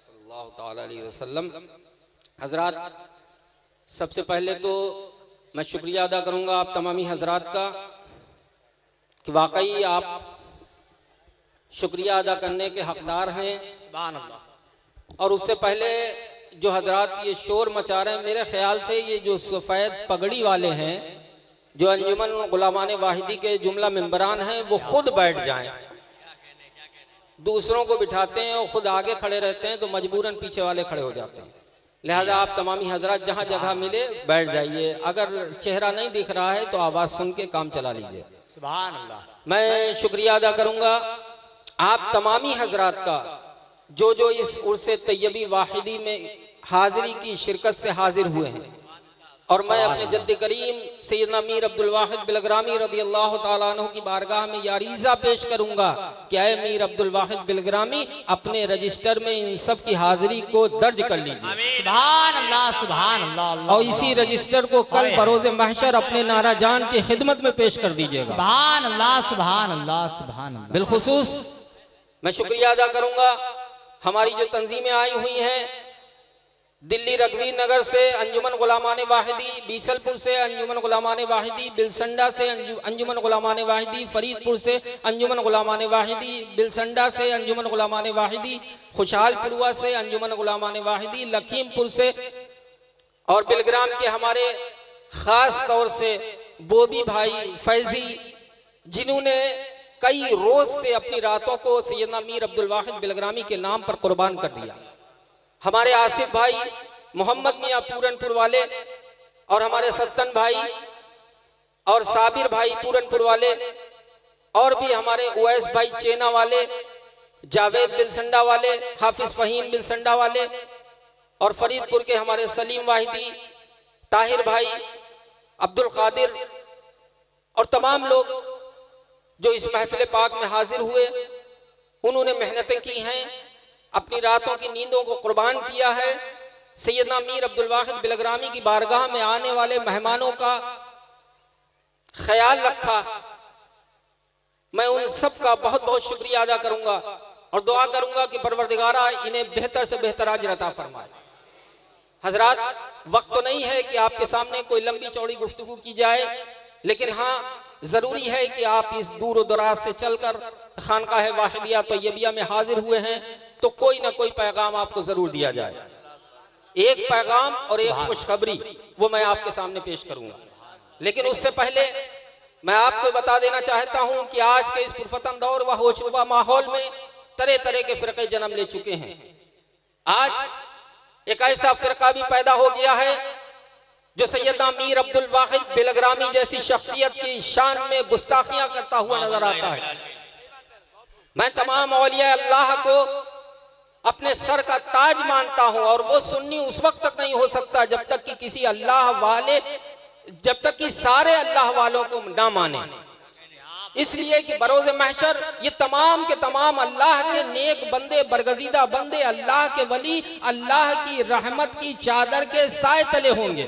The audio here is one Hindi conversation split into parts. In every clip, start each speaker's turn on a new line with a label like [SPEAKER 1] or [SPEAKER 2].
[SPEAKER 1] सल्लल्लाहु ताला अलैहि वसल्लम। हजरात, सबसे पहले तो मैं शुक्रिया अदा करूंगा आप तमामी हजरात का कि वाकई आप शुक्रिया अदा करने के हकदार हैं। सुभान अल्लाह। और उससे पहले जो हजरात ये शोर मचा रहे हैं, मेरे ख्याल से ये जो सफ़ेद पगड़ी वाले हैं, जो अंजुमन गुलामान वाहिदी के जुमला मेंबरान हैं, वो खुद बैठ जाएं। दूसरों को बिठाते हैं और खुद आगे खड़े रहते हैं तो मजबूरन पीछे वाले खड़े हो जाते हैं। लिहाजा आप तमामी हजरात जहाँ जगह मिले बैठ जाइए। अगर चेहरा नहीं दिख रहा है तो आवाज़ सुन के काम चला लीजिए।
[SPEAKER 2] सुभान अल्लाह।
[SPEAKER 1] मैं शुक्रिया अदा करूँगा आप तमामी हजरात का जो इस उर्से तैयबी वाहिदी में हाजिरी की शिरकत से हाजिर हुए हैं। और मैं अपने जद्द करीम सैयदना मीर अब्दुल वाहिद बिलग्रामी रज़ियल्लाहु ताला अन्हु की बारगाह में यारीज़ा पेश करूंगा कि ऐ मीर अब्दुल वाहिद बिलग्रामी, अपने रजिस्टर में इन सब की हाजिरी को दर्ज कर लीजिए।
[SPEAKER 2] सुभान अल्लाह, सुभान अल्लाह।
[SPEAKER 1] और इसी रजिस्टर को कल बरोज़ महशर अपने नाना जान की खिदमत में पेश कर दीजिएगा।
[SPEAKER 2] सुभान अल्लाह, सुभान अल्लाह, सुभान अल्लाह।
[SPEAKER 1] बिलखुसूस मैं शुक्रिया अदा करूंगा हमारी जो तंजीमें आई हुई हैं, दिल्ली रघुवीर नगर से अंजुमन गुलामान वाहिदी, बीसलपुर से अंजुमन गुलामान वाहिदी, बिलसंडा से अंजुमन गुलामान वाहिदी, फरीदपुर से अंजुमन गुलामान वाहिदी, बिलसंडा से अंजुमन गुलामान वाहिदी, खुशहालपुरवा से अंजुमन गुलामान वाहिदी, लखीमपुर से और बिलग्राम के हमारे ख़ास तौर से बोबी भाई फैजी, जिन्होंने कई रोज़ से अपनी रातों को सैयदना मीर अब्दुल वाहिद बिलग्रामी के नाम पर कुर्बान कर दिया। हमारे आसिफ भाई, मोहम्मद मियाँ पूरनपुर वाले, और हमारे सत्तन भाई और साबिर भाई पूरनपुर वाले, और भी हमारे उवैस भाई चेना वाले, जावेद बिलसंडा वाले, हाफिज फहीम बिलसंडा वाले, और फरीदपुर के हमारे सलीम वाहिदी, ताहिर भाई, अब्दुल कादिर, और तमाम लोग जो इस महफिल पाक में हाजिर हुए। उन्होंने मेहनतें की हैं, अपनी रातों की नींदों को कुर्बान किया है। सैयदना मीर अब्दुल वाहिद बिलग्रामी की बारगाह में आने वाले मेहमानों का ख्याल रखा। मैं उन सब का बहुत बहुत शुक्रिया अदा करूंगा और दुआ करूंगा कि परवरदिगारा इन्हें बेहतर से बेहतर अजर अता फरमाए। हजरात, वक्त तो नहीं है कि आपके सामने कोई लंबी चौड़ी गुफ्तगू की जाए, लेकिन हाँ, ज़रूरी है कि आप इस दूर दराज से चलकर खानकाह वाहिदिया तैयबिया में हाजिर हुए हैं तो कोई ना कोई पैगाम आपको जरूर दिया जाए। एक पैगाम और एक खुशखबरी वो मैं आपके सामने पेश करूंगा, लेकिन उससे पहले मैं आपको बता देना चाहता हूं कि आज के इस पुरफतन दौर व होशरुबा माहौल में तरह तरह के फिरके जन्म ले चुके हैं। आज एक ऐसा फिरका भी पैदा हो गया है जो सैयदना मीर अब्दुल वाहिद बिलग्रामी जैसी शख्सियत की शान में गुस्ताखियां करता हुआ नजर आता है। मैं तमाम औलिया अल्लाह को अपने सर का ताज मानता हूं, और वो सुन्नी उस वक्त तक नहीं हो सकता जब तक कि किसी अल्लाह वाले, जब तक कि सारे अल्लाह वालों को ना माने। इसलिए कि बरोज़ महशर ये तमाम के तमाम अल्लाह के नेक बंदे, बरगजीदा बंदे, अल्लाह के वली, अल्लाह की रहमत की चादर के साए तले होंगे।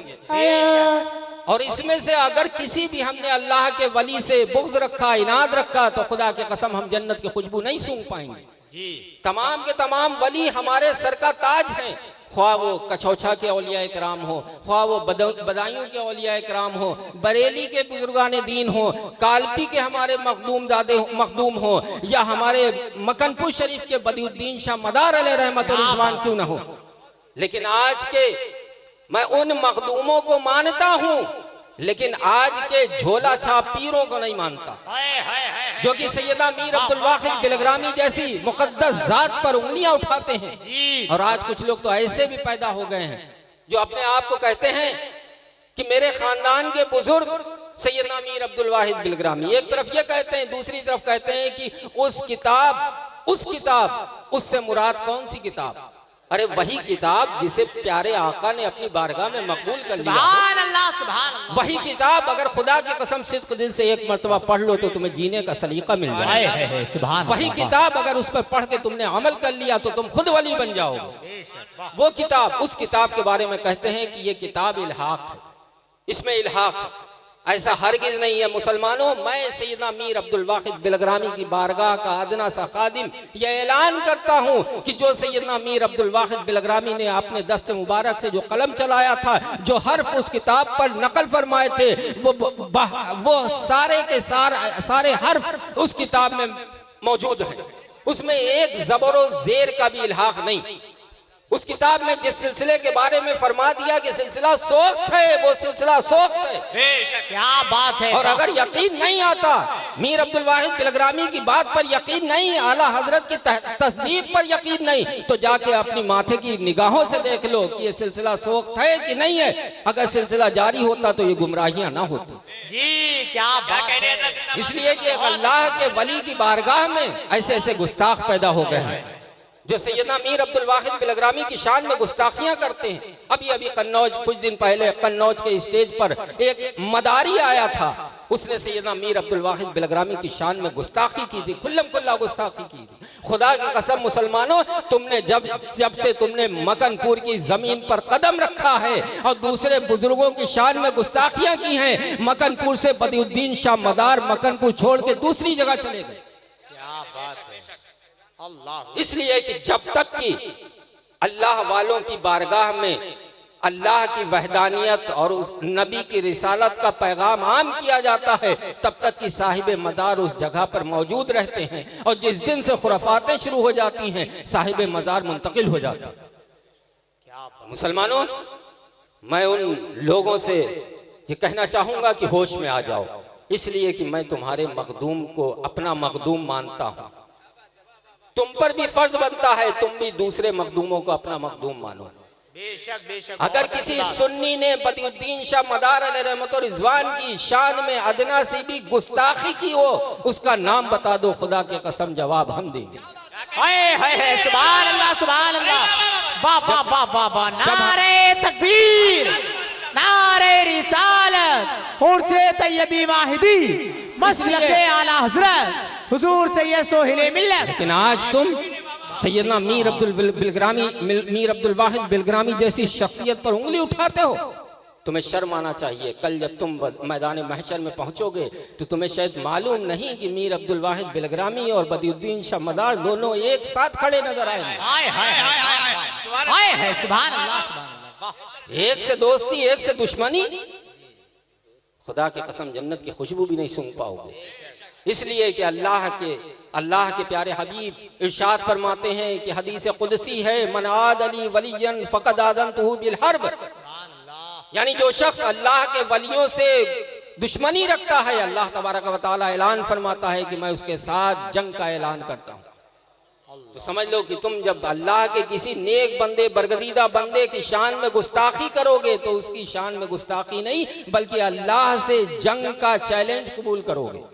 [SPEAKER 1] और इसमें से अगर किसी भी हमने अल्लाह के वली से बुग़्ज़ रखा, इनाद रखा, तो खुदा की कसम हम जन्नत की खुशबू नहीं सूंघ पाएंगे। तमाम के तमाम वली हमारे सर का ताज हैं, ख्वाह वो कछौछा के औलिया इकराम हो, ख्वाह वो बदायूं के औलिया इकराम हो, बरेली के बुजुर्गान दीन हो, कालपी के हमारे मखदूम हो, या हमारे मकनपुर शरीफ के बदिउद्दीन शाह मदार अलैहि रहमत व रिज़वान क्यों न हो। लेकिन आज के मैं उन मखदूमों को मानता हूं, लेकिन आज के झोला छाप पीरों को नहीं मानता, जो कि सैयदा मीर अब्दुल वाहिद बिलग्रामी जैसी मुकद्दस जात पर उंगलियां उठाते हैं। और आज कुछ लोग तो ऐसे भी पैदा हो गए हैं जो अपने आप को कहते हैं कि मेरे खानदान के बुजुर्ग सैयदना मीर अब्दुल वाहिद बिलग्रामी। एक तरफ ये कहते हैं, दूसरी तरफ कहते हैं कि उस किताब, उससे मुराद कौन सी किताब? अरे वही किताब जिसे प्यारे आका ने अपनी बारगाह में मकबूल कर लिया।
[SPEAKER 2] सुभान अल्लाह, सुभान अल्लाह।
[SPEAKER 1] वही किताब अगर खुदा की कसम सिद्क दिल से एक मर्तबा पढ़ लो तो तुम्हें जीने का सलीका मिल जाए।
[SPEAKER 2] सुभान।
[SPEAKER 1] वही किताब अगर उस पर पढ़ के तुमने अमल कर लिया तो तुम खुद वली बन जाओगे। वो किताब, उस किताब के बारे में कहते हैं कि ये किताब इल्हाक है, इसमें इल्हाक है। ऐसा हरगिज नहीं है मुसलमानों। मैं सैयदना मीर अब्दुल वाहिद बिलग्रामी की बारगाह का अदना सा खादिम यह ऐलान करता हूँ कि जो सैयदना मीर अब्दुल वाहिद बिलग्रामी ने अपने दस्ते मुबारक से जो कलम चलाया था, जो हर्फ उस किताब पर नकल फरमाए थे, वो सारे के सारे हर्फ उस किताब में मौजूद हैं। उसमें एक ज़बर व ज़ेर का भी इल्हाक नहीं। उस किताब में जिस सिलसिले के बारे में फरमा दिया कि सिलसिला सोख्त है, वो सिलसिला सोख्त है।
[SPEAKER 2] क्या बात है।
[SPEAKER 1] और अगर यकीन नहीं आता, मीर अब्दुल वाहिद बिलग्रामी की बात पर यकीन नहीं, आला हजरत की तस्दीक पर यकीन नहीं, तो जाके अपनी माथे की निगाहों से देख लो कि ये सिलसिला सोख्त है कि नहीं है। अगर सिलसिला जारी होता तो ये गुमराहियां ना होती
[SPEAKER 2] जी। क्या बात है।
[SPEAKER 1] इसलिए कि अल्लाह के वली की बारगाह में ऐसे ऐसे गुस्ताख पैदा हो गए हैं जो सैयदना मीर अब्दुल वाहिद बिलग्रामी की शान में गुस्ताखियां करते हैं। अभी कन्नौज, कुछ दिन पहले कन्नौज के स्टेज पर एक मदारी आया था, उसने सैयदना मीर अब्दुल वाहिद बिलग्रामी की शान में गुस्ताखी की थी, खुल्लम खुल्ला गुस्ताखी की थी। खुदा की कसम मुसलमानों, तुमने जब से तुमने मकनपुर की जमीन पर कदम रखा है और दूसरे बुजुर्गों की शान में गुस्ताखियां की हैं, मकनपुर से बदिउद्दीन शाह मदार मकनपुर छोड़ के दूसरी जगह चले गए।
[SPEAKER 2] क्या बात है। अल्लाह।
[SPEAKER 1] इसलिए कि जब तक कि अल्लाह वालों की बारगाह में अल्लाह की वहदानियत और उस नबी की रिसालत का पैगाम आम किया जाता है, तब तक कि साहिब मज़ार उस जगह पर मौजूद रहते हैं। और जिस दिन से खुराफातें शुरू हो जाती हैं, साहिब मज़ार मुंतकिल हो जाता है। मुसलमानों, मैं उन लोगों से ये कहना चाहूंगा कि होश में आ जाओ, इसलिए कि मैं तुम्हारे मखदूम को अपना मखदूम मानता हूं। तुम पर भी फर्ज बनता है तुम भी दूसरे मखदूमों को अपना मखदूम मानो।
[SPEAKER 2] बेशक बेशक।
[SPEAKER 1] अगर किसी सुन्नी ने बदिउद्दीन शाह मदार अलैहि रहमत और रिजवान की शान में अदना से भी गुस्ताखी की हो, उसका नाम बता दो, खुदा के कसम जवाब हम देंगे।
[SPEAKER 2] हाय सुभान अल्लाह सुभान अल्लाह। वाह वाह वाह वाह वाह। नारे तकबीर, नारे रिसालत, उर्से तैयबी वाहिदी, मसलके आला हजरत हुजूर सैयद सोहेल मिल्लत।
[SPEAKER 1] लेकिन आज तुम सैयदना मीर अब्दुल वाहिद बिलग्रामी जैसी शख्सियत पर उंगली उठाते हो। तुम्हें शर्म आना चाहिए। कल जब तुम मैदान महशर में पहुंचोगे तो तुम्हें शायद मालूम नहीं कि मीर अब्दुल वाहिद बिलग्रामी और बदिउद्दीन शाह मदार दोनों एक साथ खड़े नजर आएंगे।
[SPEAKER 2] हाय हाय हाय सुभान अल्लाह सुभान अल्लाह।
[SPEAKER 1] एक से दोस्ती, एक से दुश्मनी, खुदा की कसम जन्नत की खुशबू भी नहीं सूंघ पाओगे। इसलिए कि अल्लाह के प्यारे हबीब इरशाद फरमाते हैं कि हदीस कुदसी है, मन आद अली वलियन फकद आदनतहु बिल हर्ब। यानी जो शख्स अल्लाह के वलियों से दुश्मनी रखता है, अल्लाह तबारक व तआला ऐलान फरमाता है कि मैं उसके साथ जंग का ऐलान करता हूँ। तो समझ लो कि तुम जब अल्लाह के किसी नेक बंदे, बरगजीदा बंदे की शान में गुस्ताखी करोगे तो उसकी शान में गुस्ताखी नहीं बल्कि अल्लाह से जंग का चैलेंज कबूल करोगे।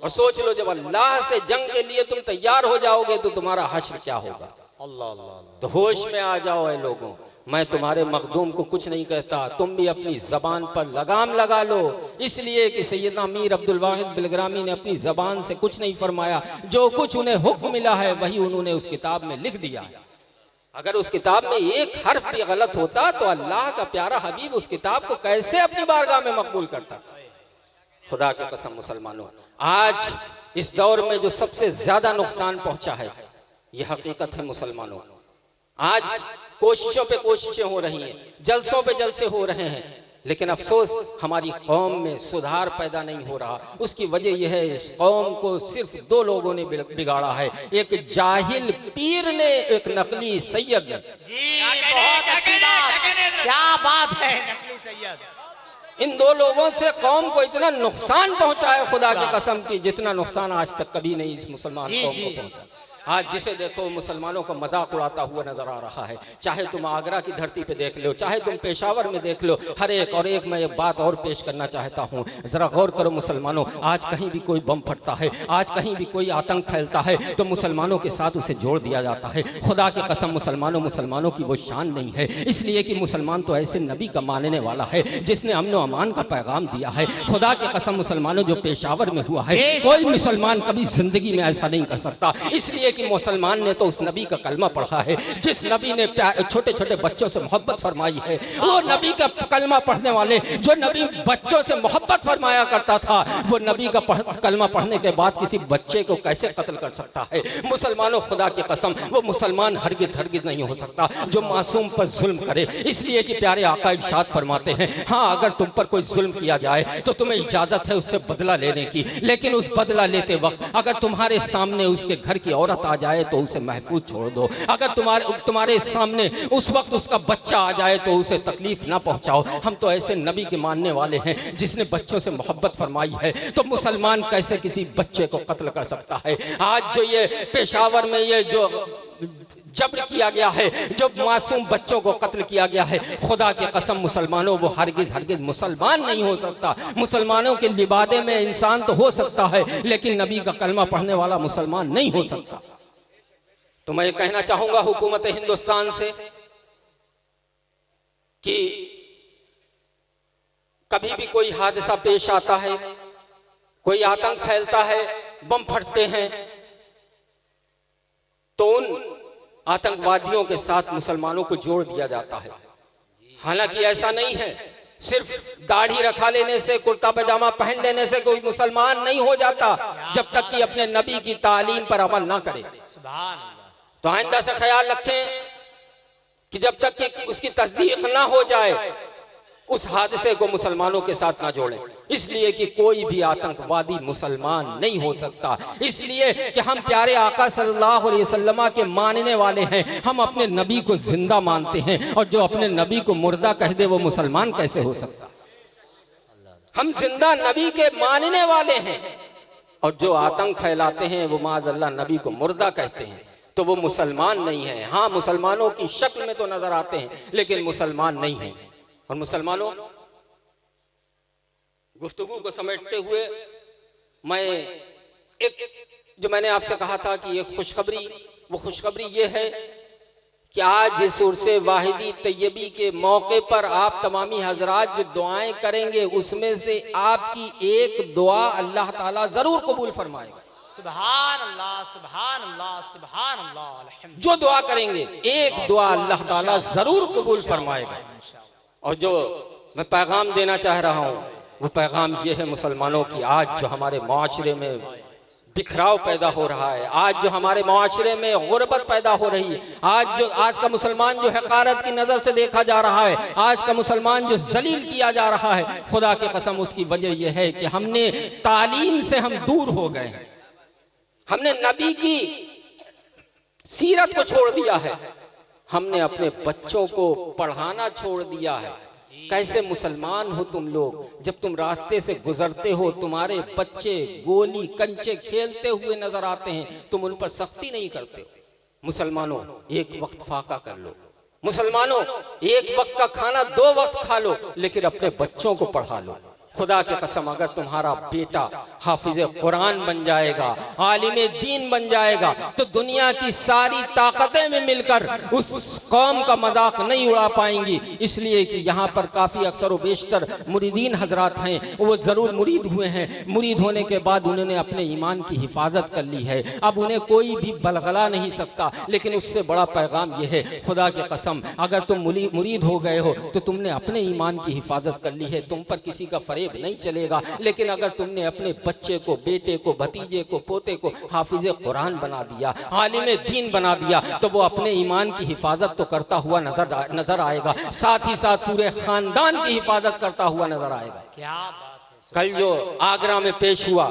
[SPEAKER 1] और सोच लो, जब अल्लाह से जंग के लिए तुम तैयार हो जाओगे तो तुम्हारा हश्र क्या होगा। अल्लाह अल्लाह। तो होश में आ जाओ ऐ लोगों, मैं तुम्हारे मखदूम को कुछ नहीं कहता, तुम भी अपनी जबान पर लगाम लगा लो। इसलिए कि सैयदना मीर अब्दुल वाहिद बिलग्रामी ने अपनी जबान से कुछ नहीं फरमाया, जो कुछ उन्हें हुक्म मिला है वही उन्होंने उस किताब में लिख दिया है। अगर उस किताब में एक हर्फ भी गलत होता तो अल्लाह का प्यारा हबीब उस किताब को कैसे अपनी बारगाह में मकबूल करता। खुदा की कसम मुसलमानों, आज इस दौर में जो सबसे ज्यादा नुकसान पहुंचा है यह हकीकत है मुसलमानों। आज कोशिशों पे कोशिशें हो रही हैं, जलसों पे जलसे हो रहे हैं, लेकिन अफसोस हमारी कौम में सुधार पैदा नहीं हो रहा। उसकी वजह यह है, इस कौम को सिर्फ दो लोगों ने बिगाड़ा है, एक जाहिल पीर ने, एक नकली सैयद ने।
[SPEAKER 2] जी बहुत अच्छी बात, क्या बात है, नकली सैयद।
[SPEAKER 1] इन दो लोगों से कौम को इतना नुकसान पहुंचा है खुदा की कसम की, जितना नुकसान आज तक कभी नहीं इस मुसलमान कौम को पहुंचा। आज जिसे देखो मुसलमानों को मजाक उड़ाता हुआ नजर आ रहा है, चाहे तुम आगरा की धरती पे देख लो, चाहे तुम पेशावर में देख लो, हर एक और एक मैं एक बात और पेश करना चाहता हूँ। जरा गौर करो मुसलमानों, आज कहीं भी कोई बम फटता है, आज कहीं भी कोई आतंक फैलता है तो मुसलमानों के साथ उसे जोड़ दिया जाता है। खुदा की कसम मुसलमानों की वो शान नहीं है, इसलिए कि मुसलमान तो ऐसे नबी का मानने वाला है जिसने अमन व अमान का पैगाम दिया है। खुदा की कसम मुसलमानों, जो पेशावर में हुआ है, कोई मुसलमान कभी जिंदगी में ऐसा नहीं कर सकता, इसलिए कि मुसलमान ने तो उस नबी का कलमा पढ़ा है जिस नबी ने छोटे छोटे बच्चों से मोहब्बत फरमाई है। वो नबी का कलमा पढ़ने वाले, जो नबी बच्चों से मोहब्बत फरमाया करता था, वो नबी का कलमा पढ़ने के बाद किसी बच्चे को कैसे कत्ल कर सकता है? मुसलमानों, खुदा की कसम, वो मुसलमान हरगिज हरगिज नहीं हो सकता जो मासूम पर जुल्म करे। इसलिए कि प्यारे आका इरशाद फरमाते हैं, हाँ अगर तुम पर कोई जुल्म किया जाए तो तुम्हें इजाजत है उससे बदला लेने की, लेकिन उस बदला लेते वक्त अगर तुम्हारे सामने उसके घर की औरत आ जाए तो उसे महफूज छोड़ दो। अगर तुम्हारे सामने उस वक्त उसका बच्चा आ जाए तो उसे तकलीफ ना पहुंचाओ। हम तो ऐसे नबी के मानने वाले हैं जिसने बच्चों से मोहब्बत फरमाई है, तो मुसलमान कैसे किसी बच्चे को कत्ल कर सकता है? आज जो ये पेशावर में ये जो जबर किया गया है, जो मासूम बच्चों को कत्ल किया गया है, खुदा की कसम मुसलमानों, वो हरगिज हरगिज मुसलमान नहीं हो सकता। मुसलमानों के लिबादे में इंसान तो हो सकता है, लेकिन नबी का कलमा पढ़ने वाला मुसलमान नहीं हो सकता। तो मैं कहना चाहूंगा हुकूमत हिंदुस्तान से कि कभी भी कोई हादसा पेश आता है, कोई आतंक फैलता है, बम फटते हैं, तो उन आतंकवादियों के साथ मुसलमानों को जोड़ दिया जाता है। हालांकि ऐसा नहीं है, सिर्फ दाढ़ी रखा लेने से, कुर्ता पैजामा पहन लेने से कोई मुसलमान नहीं हो जाता जब तक कि अपने नबी की तालीम पर अमल ना करे। तो आइंदा से ख्याल रखें कि जब तक कि उसकी तस्दीक ना हो जाए उस हादसे को मुसलमानों के साथ ना जोड़ें। इसलिए कि कोई भी आतंकवादी मुसलमान नहीं हो सकता। इसलिए कि हम प्यारे आका सल्लल्लाहु अलैहि वसल्लम के मानने वाले हैं, हम अपने नबी को जिंदा मानते हैं, और जो अपने नबी को मुर्दा कह दे वो मुसलमान कैसे हो सकता? हम जिंदा नबी के मानने वाले हैं, और जो आतंक फैलाते हैं वो माज़अल्लाह नबी को मुर्दा कहते हैं, तो वो मुसलमान नहीं है। हाँ, मुसलमानों की शक्ल में तो नजर आते हैं, लेकिन मुसलमान नहीं है। और मुसलमानों, गुफ्तगू को समेटते हुए मैं एक, जो मैंने आपसे कहा था कि ये खुशखबरी, वो खुशखबरी ये है कि आज इस उर्से वाहिदी तैयबी के मौके पर आप तमामी हजरात जो दुआएं करेंगे, उसमें से आपकी एक दुआ अल्लाह ताला जरूर कबूल फरमाएगा।
[SPEAKER 2] सुभान अल्लाह, सुभान अल्लाह, सुभान अल्लाह।
[SPEAKER 1] जो दुआ करेंगे एक दुआ अल्लाह ताला जरूर कबूल फरमाएगा। और जो मैं पैगाम देना चाह रहा हूँ वो पैगाम ये है मुसलमानों की, आज जो हमारे माशरे में बिखराव पैदा हो रहा है, आज जो हमारे माशरे में गुर्बत पैदा हो रही है, आज का मुसलमान जो हकारत की नज़र से देखा जा रहा है, आज का मुसलमान जो जलील किया जा रहा है, खुदा की कसम उसकी वजह यह है कि हमने तालीम से हम दूर हो गए हैं। हमने नबी की सीरत को छोड़ दिया है, हमने अपने बच्चों को पढ़ाना छोड़ दिया है। कैसे मुसलमान हो तुम लोग, जब तुम रास्ते से गुजरते हो तुम्हारे बच्चे गोली कंचे खेलते हुए नजर आते हैं, तुम उन पर सख्ती नहीं करते हो। मुसलमानों, एक वक्त फाका कर लो। मुसलमानों, एक वक्त का खाना 2 वक्त खा लो, लेकिन अपने बच्चों को पढ़ा लो। खुदा की कसम, अगर तुम्हारा बेटा हाफिज कुरान बन जाएगा, आलिम दीन बन जाएगा, तो दुनिया की सारी ताकतें में मिलकर उस कौम का मजाक नहीं उड़ा पाएंगी। इसलिए कि यहाँ पर काफ़ी अक्सर व बेशतर मुरीदीन हजरात हैं, वो ज़रूर मुरीद हुए हैं, मुरीद होने के बाद उन्होंने अपने ईमान की हिफाजत कर ली है। अब उन्हें कोई भी बलगला नहीं सकता। लेकिन उससे बड़ा पैगाम यह है, खुदा की कसम, अगर तुम मुरीद हो गए हो तो तुमने अपने ईमान की हिफाजत कर ली है, तुम पर किसी का फरेब नहीं चलेगा। लेकिन अगर तुमने अपने बच्चे को, बेटे को, भतीजे को, पोते को हाफिज कुरान बना दिया, आलिम दीन बना दिया, तो वो अपने ईमान की हिफाजत तो करता हुआ नजर आएगा, साथ ही साथ पूरे खानदान की हिफाजत करता हुआ नजर आएगा।
[SPEAKER 2] क्या बात है।
[SPEAKER 1] कल जो आगरा में पेश हुआ,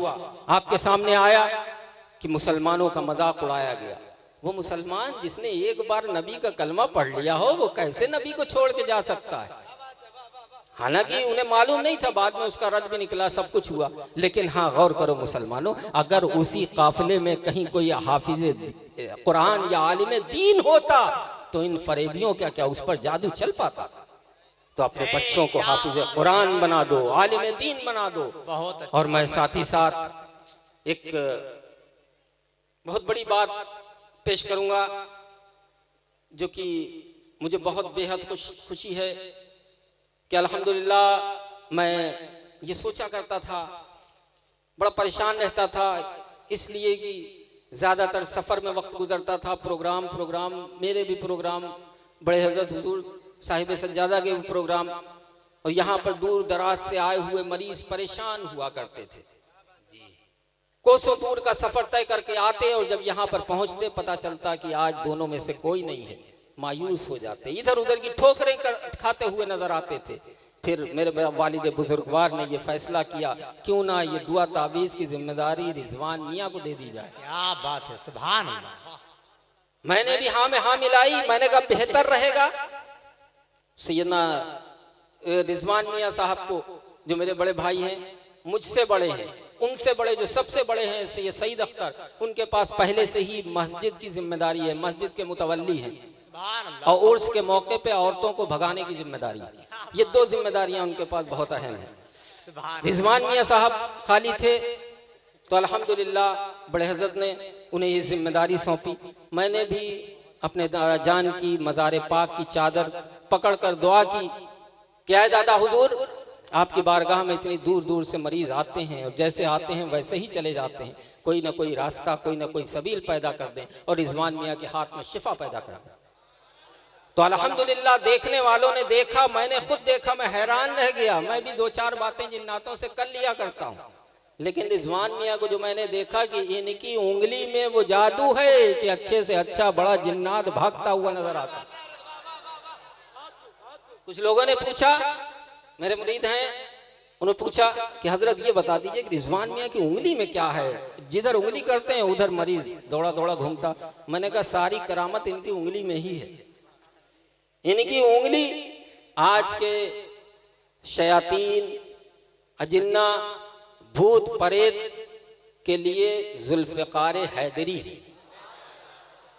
[SPEAKER 1] आपके सामने आया कि मुसलमानों का मजाक उड़ाया गया। वो मुसलमान जिसने एक बार नबी का कलमा पढ़ लिया हो, वो कैसे नबी को छोड़ के जा सकता है? हालांकि उन्हें मालूम नहीं था, बाद में उसका रद भी निकला, सब कुछ हुआ। लेकिन हाँ, गौर करो मुसलमानों, अगर उसी काफिले में कहीं कोई हाफिज कुरान या आलिम दीन होता तो इन फरेबियों क्या उस पर जादू चल पाता? तो अपने बच्चों को हाफिज कुरान बना दो, आलिम दीन बना दो।
[SPEAKER 2] बहुत अच्छा।
[SPEAKER 1] और मैं साथ ही साथ एक बहुत बड़ी बात पेश करूंगा जो कि मुझे बहुत बेहद खुशी है कि अल्हम्दुलिल्लाह मैं ये सोचा करता था, बड़ा परेशान रहता था, इसलिए कि ज़्यादातर सफ़र में वक्त गुजरता था, प्रोग्राम मेरे भी प्रोग्राम, बड़े हजरत हुजूर साहिब सज्जादा के भी प्रोग्राम, और यहाँ पर दूर दराज से आए हुए मरीज परेशान हुआ करते थे। कोसों दूर का सफ़र तय करके आते और जब यहाँ पर पहुँचते पता चलता कि आज दोनों में से कोई नहीं है, मायूस हो जाते, इधर उधर की ठोकरें खाते हुए नजर आते थे। फिर मेरे वालिद बुजुर्गवार ने ये फैसला किया, क्यों ना ये दुआ तावीज़ की जिम्मेदारी रिजवान मियाँ को दे दी जाए।
[SPEAKER 2] क्या बात है, सुभान अल्लाह।
[SPEAKER 1] मैंने भी हाँ में हाँ मिलाई। मैंने कहा बेहतर रहेगा सैयदना रिजवान मियाँ साहब को, जो मेरे बड़े भाई हैं, मुझसे बड़े हैं, उनसे बड़े जो सबसे बड़े हैं सैयद सईद अख्तर, उनके पास पहले से ही मस्जिद की जिम्मेदारी है, मस्जिद के मुतवल्ली हैं, और उर्स के मौके पे औरतों को भगाने की जिम्मेदारी है। ये दो जिम्मेदारियां उनके पास बहुत अहम हैं। रिजवान मियाँ साहब खाली थे तो अल्हम्दुलिल्लाह बड़े हजरत ने उन्हें ये जिम्मेदारी सौंपी। मैंने भी अपने जान की मज़ार पाक की चादर पकड़कर दुआ की, क्या है दादा हुजूर, आपकी बारगाह में इतनी दूर दूर से मरीज आते हैं और जैसे आते हैं वैसे ही चले जाते हैं, कोई ना कोई रास्ता, कोई ना कोई सबील पैदा कर दें और रिजवान मियाँ के हाथ में शिफा पैदा कर दें। तो अल्हम्दुलिल्लाह देखने वालों ने देखा, मैंने खुद देखा, मैं हैरान रह गया। मैं भी दो चार बातें जिन्नातों से कर लिया करता हूँ, लेकिन रिजवान मियाँ को जो मैंने देखा कि इनकी उंगली में वो जादू है कि अच्छे से अच्छा बड़ा जिन्नात भागता हुआ नजर आता। कुछ लोगों ने पूछा, मेरे मुरीद हैं, उन्होंने पूछा कि हजरत ये बता दीजिए कि रिजवान मियाँ की उंगली में क्या है, जिधर उंगली करते हैं उधर मरीज दौड़ा दौड़ा घूमता। मैंने कहा सारी करामत इनकी उंगली में ही है। इनकी उंगली आज के शयातीन, अजिन्ना, भूत परेत के लिए जुल्फ़िकार हैदरी है।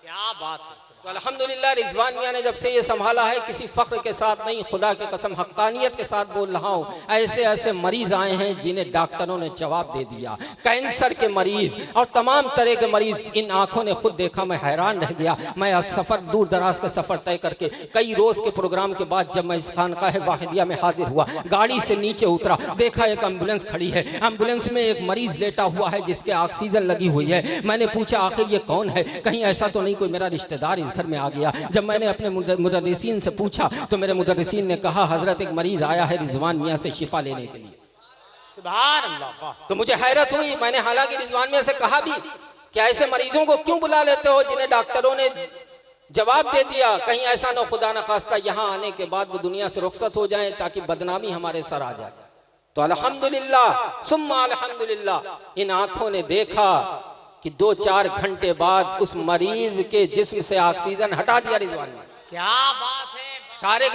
[SPEAKER 2] क्या बात है।
[SPEAKER 1] तो अल्हम्दुलिल्लाह रिजवान मियाँ ने जब से ये संभाला है, किसी फख्र के साथ नहीं, खुदा की कसम हक्कानियत के साथ बोल रहा हूँ, ऐसे ऐसे मरीज आए हैं जिन्हें डॉक्टरों ने जवाब दे दिया। कैंसर के मरीज और तमाम तरह के मरीज, इन आंखों ने खुद देखा, मैं हैरान रह गया। मैं आज सफ़र, दूर दराज का सफ़र तय करके कई रोज़ के प्रोग्राम के बाद जब मैं इस खानकाह वाहिदिया में हाजिर हुआ, गाड़ी से नीचे उतरा, देखा एक एम्बुलेंस खड़ी है, एम्बुलेंस में एक मरीज लेटा हुआ है जिसके ऑक्सीजन लगी हुई है। मैंने पूछा आखिर ये कौन है, कहीं ऐसा तो नहीं कोई मेरा रिश्तेदार इस घर में आ गया। जब मैंने अपने मुदर्रिसीन से पूछा तो मेरे मुदर्रिसीन ने कहा हजरत एक मरीज आया है रिजवान मियाँ से शिफा लेने के लिए।
[SPEAKER 2] सुभान अल्लाह।
[SPEAKER 1] तो मुझे हैरत हुई। मैंने हालांकि रिजवान मियाँ से कहा भी कि ऐसे मरीजों को क्यों बुला लेते हो जिन्हें डॉक्टरों ने जवाब दे दिया, कहीं ऐसा न खुदा न खास्ता यहाँ आने के बाद वो दुनिया से रुखसत हो जाए ताकि बदनामी हमारे सर आ जाए। तो अल्हम्दुलिल्लाह सुम्मा अल्हम्दुलिल्लाह इन आंखों ने देखा कि 2-4 घंटे बाद उस मरीज के जिस्म से ऑक्सीजन हटा दिया रिजवान ने।
[SPEAKER 2] क्या बात है।
[SPEAKER 1] सारे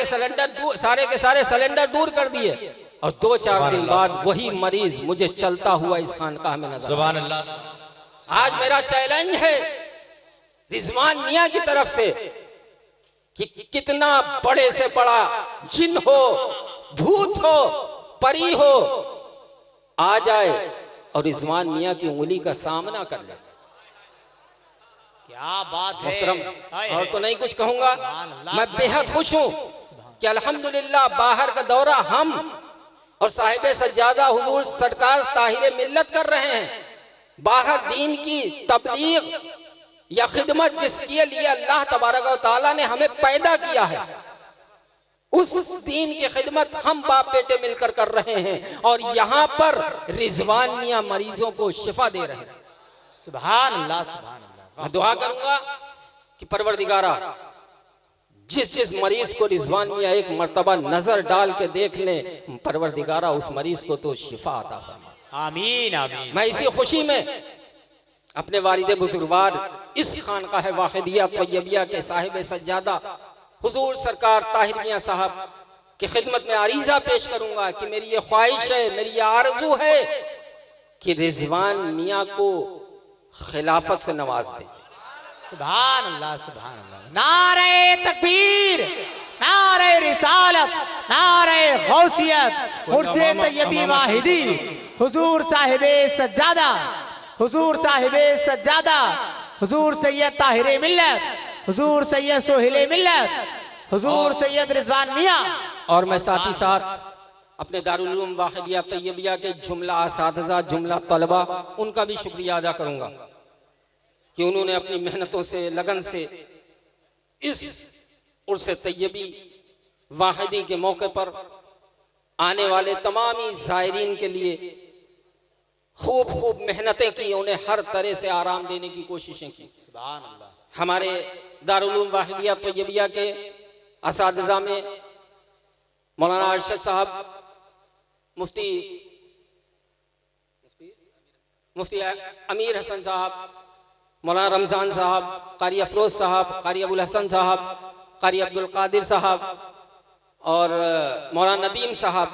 [SPEAKER 1] के सारे सिलेंडर दूर कर दिए और 2-4 दिन बाद वही मरीज मुझे चलता हुआ इस खानकाह में नजर।
[SPEAKER 3] सुभान अल्लाह।
[SPEAKER 1] आज मेरा चैलेंज है रिजवान मियाँ की तरफ से कि कितना बड़े से बड़ा जिन हो, भूत हो, परी हो, आ जाए और रिजवान मियाँ की उंगली का सामना कर ले।
[SPEAKER 2] क्या बात है।
[SPEAKER 1] मोहतरम, और तो नहीं कुछ कहूंगा, मैं बेहद खुश हूँ कि अल्हम्दुलिल्लाह बाहर का दौरा हम और साहिब सज्जादा हुजूर सरकार ताहिर मिल्लत कर रहे हैं। बाहर दीन की तबलीग या खिदमत जिसके लिए अल्लाह तबारक व तआला ने हमें पैदा किया है, उस दीन की खिदमत हम बाप बेटे मिलकर कर रहे हैं और यहाँ पर रिजवान मियाँ मरीजों को शिफा दे रहे हैं।
[SPEAKER 2] सुभान अल्लाह, सुभान अल्लाह।
[SPEAKER 1] मैं दुआ करूंगा कि परवरदिगारा जिस जिस मरीज को रिजवान मियाँ एक मर्तबा नजर डाल के देख लें, परवरदिगारा उस मरीज को तो शिफा अता फरमा।
[SPEAKER 2] आमीन आमीन।
[SPEAKER 1] मैं इसी खुशी में अपने वालिद बुजुर्गवार इस खानकाह वाहिदिया तैयबिया के साहिब सज्जादा हुजूर सरकार ताहिर मियाँ साहब की खिदमत में आरीजा पेश करूंगा कि मेरी ये ख्वाहिश है, मेरी ये आरजू है कि रिजवान मियाँ को खिलाफत से नवाज दे।
[SPEAKER 2] सुभान अल्लाह, सुभान अल्लाह। नारे तकबीर, नारे रिसालत, नारे गौसियत, मुर्शिद तैयबी वाहिदी, हुजूर साहिबे सज्जादा, हुजूर साहिबे सज्जादा, हुजूर सैयद ताहिर मिल्लत, हुजूर सैयद सोहेल मिल्लत, हुजूर सैयद रिजवान मियाँ।
[SPEAKER 1] और मैं साथ ही साथ अपने दारुल उलूम वाहिदिया तैयबिया के जुमला असातिज़ा, जुमला तलबा, उनका भी शुक्रिया अदा करूंगा कि उन्होंने अपनी मेहनतों से, लगन से इस उर्स तैयबी वाहिदी के मौके पर आने वाले तमामी ज़ायरीन के लिए खूब खूब मेहनतें की, उन्हें हर तरह से आराम देने की कोशिशें की।
[SPEAKER 2] सुभान अल्लाह।
[SPEAKER 1] हमारे दारुल उलूम वाहिदिया तैयबिया के असातिज़ा में मौलाना अरशद साहब, मुफ्ती अमीर हसन साहब, मौलाना रमज़ान साहब, कारी अफरोज़ साहब, कारी अबुल हसन साहब, कारी अब्दुल कादिर साहब और मौलाना नदीम साहब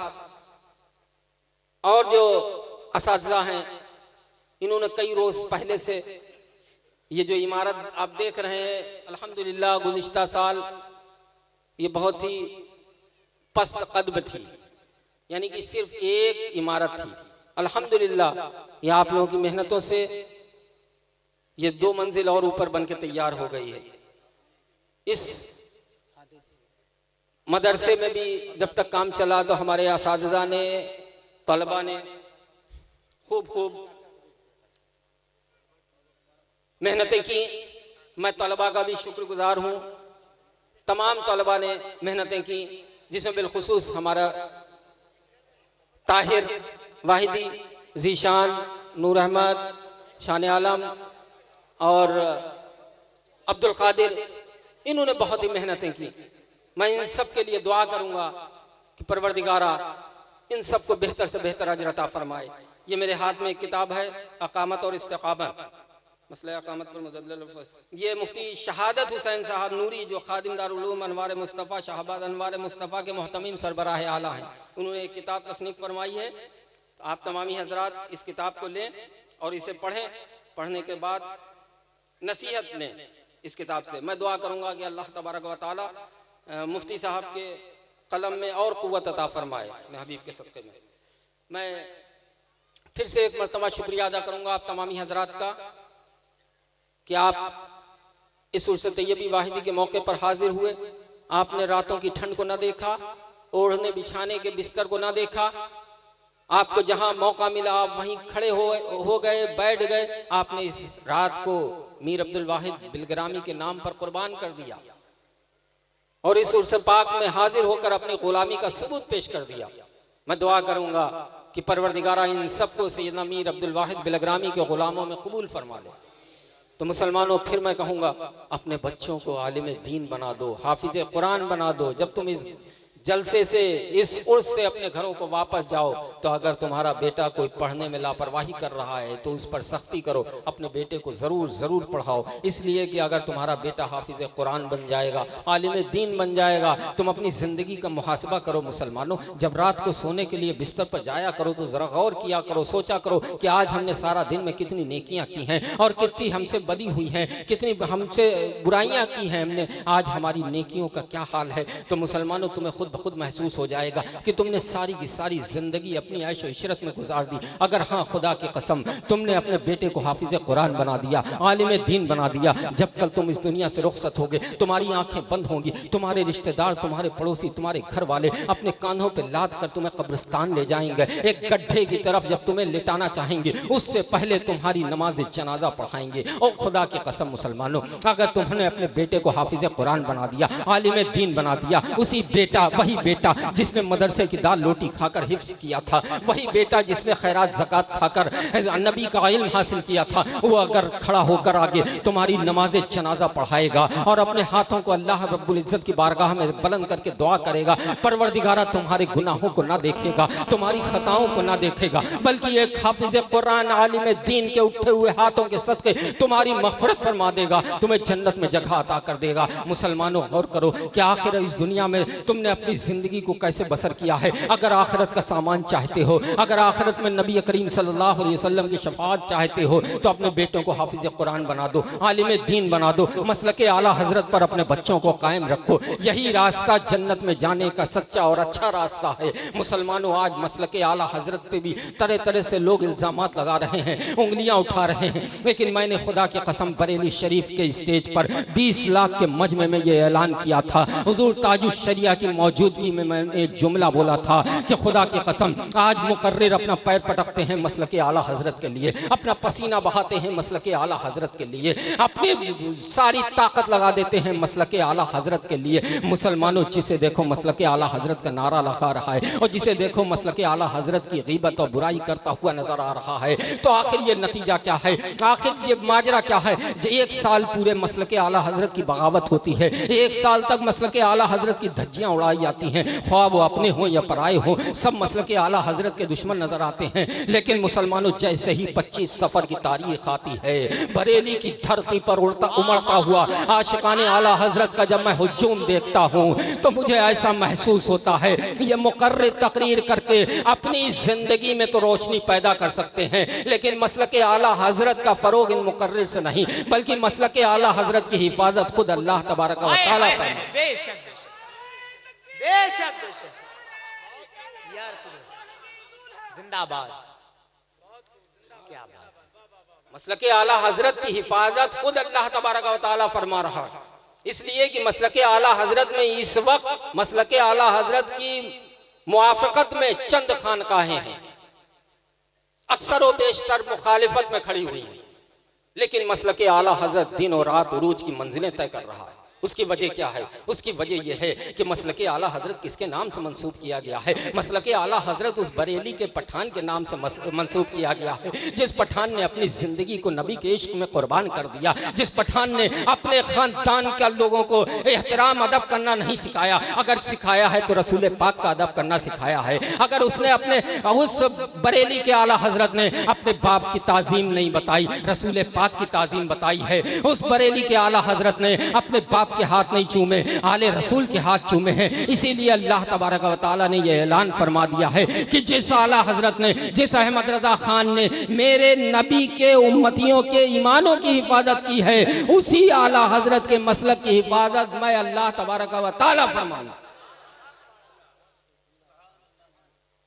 [SPEAKER 1] और जो असातिज़ा हैं, इन्होंने कई रोज़ पहले से ये जो इमारत आप देख रहे हैं, अल्हम्दुलिल्लाह गुज़िश्ता साल ये बहुत ही पस्त कदम थी, यानी कि सिर्फ एक इमारत थी। अल्हम्दुलिल्लाह ये आप लोगों की मेहनतों से ये 2 मंजिल और ऊपर बन के तैयार हो गई है। इस मदरसे में भी जब तक काम चला तो हमारे असातिज़ा ने, तलबा ने खूब मेहनतें की। मैं तलबा का भी शुक्रगुजार हूँ। तमाम तलबा ने मेहनतें की, जिसमें बिलखुसूस हमारा ताहिर वाहिदी, जीशान, नूर अहमद, शान आलम और अब्दुल कादिर, इन्होंने बहुत ही मेहनतें की। मैं इन सब के लिए दुआ करूँगा कि परवरदिगारा इन सब को बेहतर से बेहतर अजर अता फरमाए। ये मेरे हाथ में एक किताब है, अकामत और इस्तिकामत, मसला अकामत पर मुदल्लल। ये मुफ्ती शहादत हुसैन साहब नूरी, जो खादिम दारुल उलूम अनवार मुस्तफ़ा शाहबाद अनवार मुस्तफ़ा के मोहतमीम सरबराह आला हैं, उन्होंने एक किताब तसनीफ़ फरमाई है। तो आप तमामी हजरात इस किताब को लें और इसे पढ़ें। पढ़ने के बाद नसीहत लें इस किताब से। मैं दुआ करूँगा कि अल्लाह तबारक व तआला मुफ्ती साहब के कलम में और क़ुव्वत अता फरमाए। मैं हबीब के सदक़े में मैं फिर से एक मरतबा शुक्रिया अदा करूँगा आप तमामी हजरात का कि आप इस उर्स तैयबी वाहिदी के मौके पर हाजिर हुए। आपने रातों की ठंड को ना देखा, ओढ़ने बिछाने के बिस्तर को ना देखा। आपको जहां मौका मिला आप वहीं खड़े हो गए, बैठ गए। आपने इस रात को मीर अब्दुल वाहिद बिलग्रामी के नाम पर कुर्बान कर दिया और इस उर्स पाक में हाजिर होकर अपनी गुलामी का सबूत पेश कर दिया। मैं दुआ करूंगा कि परवरदिगारा इन सबको सैयदना मीर अब्दुल वाहिद बिलग्रामी के गुलामों में कबूल फरमा ले। तो मुसलमानों, फिर मैं कहूँगा, अपने बच्चों को आलिम दीन बना दो, हाफिज कुरान बना दो। जब तुम इस जलसे से, इस उर्स से अपने घरों को वापस जाओ तो अगर तुम्हारा बेटा कोई पढ़ने में लापरवाही कर रहा है तो उस पर सख्ती करो, अपने बेटे को ज़रूर पढ़ाओ। इसलिए कि अगर तुम्हारा बेटा हाफिज कुरान बन जाएगा, आलिम दीन बन जाएगा, तुम अपनी ज़िंदगी का मुहासबा करो। मुसलमानों, जब रात को सोने के लिए बिस्तर पर जाया करो तो ज़रा गौर किया करो, सोचा करो कि आज हमने सारा दिन में कितनी नेकियां की हैं और कितनी हमसे बदी हुई हैं, कितनी हमसे बुराइयां की हैं हमने, आज हमारी नेकियों का क्या हाल है। तो मुसलमानों, तुम्हें खुद खुद महसूस हो जाएगा कि तुमने सारी की सारी जिंदगी अपनी ऐशो इशरत में गुजार दी। अगर हाँ, खुदा की कसम, तुमने अपने बेटे को हाफिज कुरान बना दिया, आलिम दीन बना दिया, जब कल तुम इस दुनिया से रुखसत होगे, तुम्हारी आंखें बंद होंगी, तुम्हारे रिश्तेदार, तुम्हारे पड़ोसी, तुम्हारे घर वाले अपने कांधों पर लाद कर तुम्हें कब्रिस्तान ले जाएंगे, एक गड्ढे की तरफ जब तुम्हें लिटाना चाहेंगे, उससे पहले तुम्हारी नमाज जनाजा पढ़ाएंगे। और खुदा की कसम मुसलमानों, अगर तुमने अपने बेटे को हाफिज कुरान बना दिया, आलिम दीन बना दिया, वही बेटा जिसने मदरसे की दाल रोटी खाकर हिफ्ज किया था, वही बेटा जिसने खैरात ज़कात खाकर नबी का इल्म हासिल किया था, वो अगर खड़ा होकर आगे तुम्हारी नमाज जनाजा पढ़ाएगा और अपने हाथों को अल्लाह रब्बुल इज्जत की बारगाह में बुलंद करके दुआ करेगा, परवरदिगारा तुम्हारे गुनाहों को ना देखेगा, तुम्हारी खताओं को ना देखेगा, बल्कि एक हाफिज कुरान आलिम दीन के उठे हुए हाथों के सदके तुम्हारी मग़फ़िरत फरमा देगा, तुम्हें जन्नत में जगह अता कर देगा। मुसलमानों, गौर करो कि आखिर इस दुनिया में तुमने अपनी जिंदगी को कैसे बसर किया है। अगर आखिरत का सामान चाहते हो, अगर आखिरत में नबी करीम सल्लल्लाहु अलैहि वसल्लम की शफाअत चाहते हो, तो अपने बेटों को हाफिज कुरान बना दो, आलिम दीन बना दो, मसलके आला हजरत पर अपने बच्चों को कायम रखो। यही रास्ता जन्नत में जाने का सच्चा और अच्छा रास्ता है। मुसलमानों, आज मसलके आला हजरत पे भी तरह तरह से लोग इल्जामात लगा रहे हैं, उंगलियां उठा रहे हैं, लेकिन मैंने खुदा की कसम बरेली शरीफ के स्टेज पर 20 लाख के मजमे में ये ऐलान किया था, हुजूर ताजुश शरिया की मौजूद मौजूदगी में मैंने एक जुमला बोला था कि खुदा की कसम आज मुकर्रिर अपना पैर पटकते हैं मसलक आला हजरत के लिए, अपना पसीना बहाते हैं मसलक आला हजरत के लिए, अपनी सारी ताकत लगा देते हैं मसलक आला हजरत के लिए। मुसलमानों, जिसे देखो मसलक आला हजरत का नारा लगा रहा है और जिसे देखो मसलक आला हजरत की गीबत और बुराई करता हुआ नजर आ रहा है, तो आखिर ये नतीजा क्या है, आखिर ये माजरा क्या है? एक साल पूरे मसलक आला हजरत की बगावत होती है, एक साल तक मसलक आला हजरत की धज्जियां उड़ाई जाती हैं, ख्वाह वो अपने हों या पराए हों, सब मसलक आला हजरत के दुश्मन नजर आते हैं। लेकिन मुसलमानों, जैसे ही 25 सफर की तारीख आती है, बरेली की धरती पर उमड़ता हुआ आशिकाने आला हजरत का जब मैं हुजूम देखता हूँ तो मुझे ऐसा महसूस होता है ये मुकर्रिर तकरीर करके अपनी जिंदगी में तो रोशनी पैदा कर सकते हैं, लेकिन मसलक आला हजरत का फरोग इन मुकर्रिर से नहीं बल्कि मसलक आला हजरत की हिफाजत खुद अल्लाह तबारक व तआला फरमाता है।
[SPEAKER 2] बेशक बेशक बेशक यार जिंदाबाद, क्या बात।
[SPEAKER 1] मसलक आला हजरत की हिफाजत खुद अल्लाह तबारक व तआला फरमा रहा है, इसलिए कि मसलक आला हजरत में इस वक्त मसलक आला हजरत की मुआफकत में चंद खानकाहें हैं, अक्सर व बेशतर मुखालिफत में खड़ी हुई हैं, लेकिन मसलक आला हजरत दिन और रात उरूज की मंजिलें तय कर रहा है। उसकी वजह क्या है? उसकी वजह यह है कि मसलक आला हजरत किसके नाम से मंसूब किया गया है? मसलक आला हजरत उस बरेली के पठान के नाम से मंसूब किया गया है, जिस पठान ने अपनी जिंदगी को नबी के इश्क में कुर्बान कर दिया, जिस पठान ने अपने खानदान के लोगों को एहतराम अदब करना नहीं सिखाया, अगर सिखाया है तो रसूल पाक का अदब करना सिखाया है। अगर उसने अपने उस बरेली के आला हजरत ने अपने बाप की ताजीम नहीं बताई, रसूल पाक की ताजीम बताई है। उस बरेली के आला हजरत ने अपने बाप के हाथ नहीं चूमे, आले रसूल के हाथ चूमे हैं। इसीलिए अल्लाह तबारक व तआला ने यह ऐलान फरमा दिया है कि जिस आला हजरत ने, जिस अहमद रजा खान ने मेरे नबी के उम्मतियों के ईमानों की हिफाजत की है, उसी आला हजरत के मसलक की हिफाजत मैं अल्लाह तबारक व तआला फरमाऊंगा।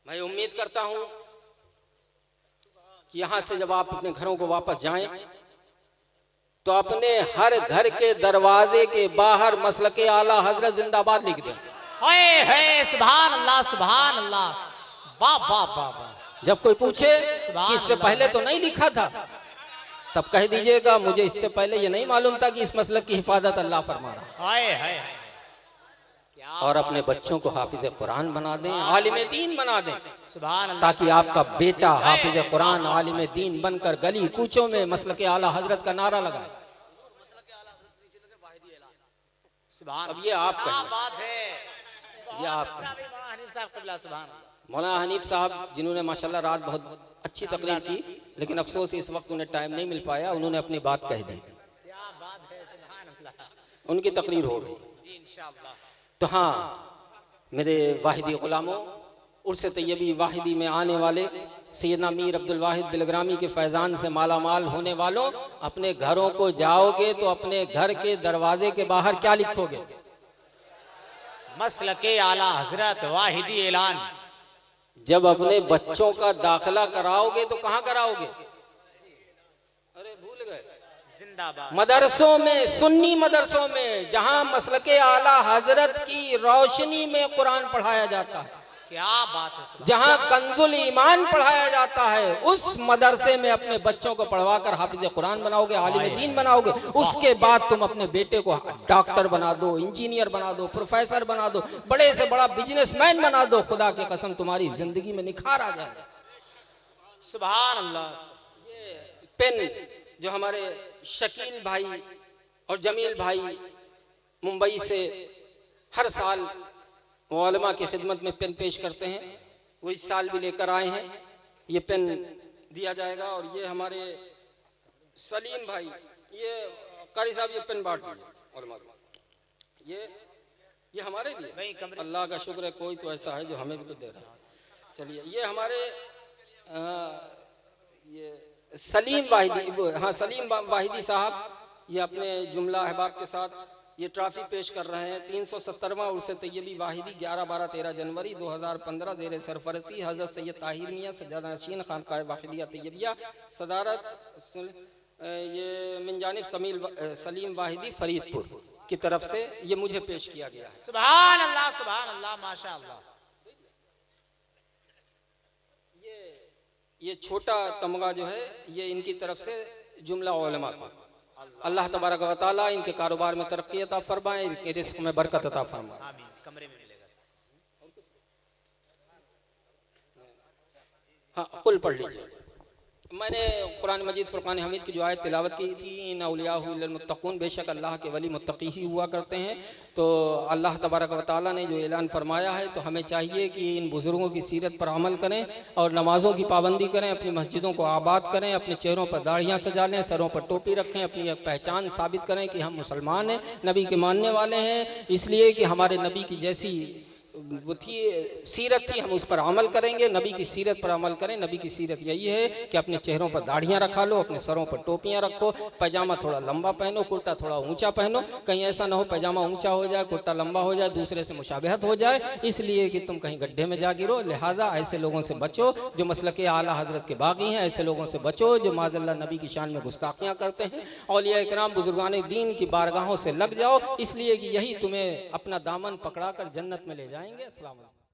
[SPEAKER 1] मैं उम्मीद करता हूं कि यहां से जब आप अपने घरों को वापस जाएं तो अपने हर घर के दरवाजे के बाहर मसलक आला हजरत जिंदाबाद लिख दें।
[SPEAKER 2] सुभान अल्लाह, सुभान अल्लाह, वाह वाह वाह वाह।
[SPEAKER 1] जब कोई पूछे कि इससे पहले तो नहीं लिखा था, तब कह दीजिएगा मुझे इससे पहले ये नहीं मालूम था कि इस मसलक की हिफाजत अल्लाह फरमा रहा है। और अपने बच्चों को हाफिज कुरान बना दें, आलिम दीन बना दें, सुभान अल्लाह, ताकि आपका बेटा हाफिज कुरान आलिम दीन बनकर गली कूचों में मसलक आला हजरत का नारा लगाए। अब ये आप
[SPEAKER 2] बात है,
[SPEAKER 1] ये आप मौलाना हनीफ साहब जिन्होंने माशाल्लाह रात बहुत अच्छी तकरीर की, लेकिन अफसोस इस वक्त उन्हें टाइम नहीं मिल पाया, उन्होंने अपनी बात कह दी, उनकी तकरीर हो गई। तो हाँ मेरे वाहिदी गुलामों, उर्स तैयबी वाहिदी में आने वाले सैयदना मीर अब्दुल वाहिद बिलग्रामी के फैज़ान से माला माल होने वालों, अपने घरों को जाओगे तो अपने घर के दरवाजे के बाहर क्या लिखोगे?
[SPEAKER 2] मसलके आला हजरत वाहिदी ऐलान।
[SPEAKER 1] जब अपने बच्चों का दाखिला कराओगे तो कहाँ कराओगे? अरे भूल गए, जिंदाबाद। मदरसों में, सुन्नी मदरसों में, जहां मसलके आला हजरत की रोशनी में कुरान पढ़ाया जाता है,
[SPEAKER 2] क्या बात है,
[SPEAKER 1] जहां कंजुल ईमान पढ़ाया जाता है, उस मदरसे में अपने बच्चों को पढ़वाकर हाफिज कुरान बनाओगे, आलिम दीन बनाओगे। उसके बाद तुम अपने बेटे को डॉक्टर बना दो, इंजीनियर बना दो, प्रोफेसर बना दो, बड़े से बड़ा बिजनेसमैन बना दो, खुदा की कसम तुम्हारी जिंदगी में निखार आ जाएगा।
[SPEAKER 2] सुभान अल्लाह।
[SPEAKER 1] ये पेन जो हमारे शकील भाई और जमील भाई मुंबई से हर साल उलमा की खिदमत में पेन पेश करते हैं, वो इस साल भी लेकर आए हैं। ये पेन दिया जाएगा। और ये हमारे सलीम भाई, ये कारी साहब ये पेन बांट दिए उलमा को। ये हमारे लिए, अल्लाह का शुक्र है कोई तो ऐसा है जो हमें भी दे रहा है। चलिए, ये हमारे ये सलीम वाहिदी, हाँ सलीम वाहिदी साहब ये अपने जुमला अहबाब के साथ ये ट्रॉफी पेश कर रहे हैं। 370वां उर्स तैयबी वाहिदी 11, 12, 13 जनवरी 2015 ज़ेर सरफरसी हज़रत सैयद ताहिर मियाँ सज्जादा नशीन खानकाह वाहिदिया तैयबिया सदारत ये मिन जानिब सलीम वाहिदी फरीदपुर। की तरफ से ये मुझे पेश किया गया है।
[SPEAKER 2] सुभान अल्लाह माशाअल्लाह।
[SPEAKER 1] ये छोटा तमगा जो है ये इनकी तरफ से जुमला उलमा का। अल्लाह तबारक व तआला इनके कारोबार में तरक्की अता फरमाए, इनके रिस्क में बरकत अता फरमाए।
[SPEAKER 2] आमीन। कमरे में मिलेगा।
[SPEAKER 1] हाँ, कुल पढ़ लीजिए। मैंने कुरान मजीद फुरकान हमीद की जो आयत तिलावत की थी, इन औलियाहु इल्लल मुत्तक़ून, बेशक अल्लाह के वली मुत्तकी ही हुआ करते हैं। तो अल्लाह तबारक व तआला ने जो ऐलान फरमाया है, तो हमें चाहिए कि इन बुज़ुर्गों की सीरत पर अमल करें और नमाज़ों की पाबंदी करें, अपनी मस्जिदों को आबाद करें, अपने चेहरों पर दाढ़ियाँ सजा लें, सरों पर टोपी रखें, अपनी एक पहचान साबित करें कि हम मुसलमान हैं, नबी के मानने वाले हैं। इसलिए कि हमारे नबी की जैसी वो थी सीरत थी, हम उस पर अमल करेंगे, नबी की सीरत पर अमल करें। नबी की सीरत यही है कि अपने चेहरों पर दाढ़ियाँ रखा लो, अपने सरों पर टोपियाँ रखो, पैजामा थोड़ा लंबा पहनो, कुर्ता थोड़ा ऊंचा पहनो। कहीं ऐसा ना हो पैजामा ऊंचा हो जाए, कुर्ता लंबा हो जाए, दूसरे से मुशाबहत हो जाए, इसलिए कि तुम कहीं गड्ढे में जा गिरो। लिहाजा ऐसे लोगों से बचो जो मसलक आला हजरत के बागी हैं, ऐसे लोगों से बचो जो माज़अल्लाह नबी की शान में गुस्ताखियाँ करते हैं। औलिया इकराम बुजुर्गान दीन की बारगाहों से लग जाओ, इसलिए कि यही तुम्हें अपना दामन पकड़ा कर जन्नत में ले जाएंगे। अस्सलाम वालेकुम।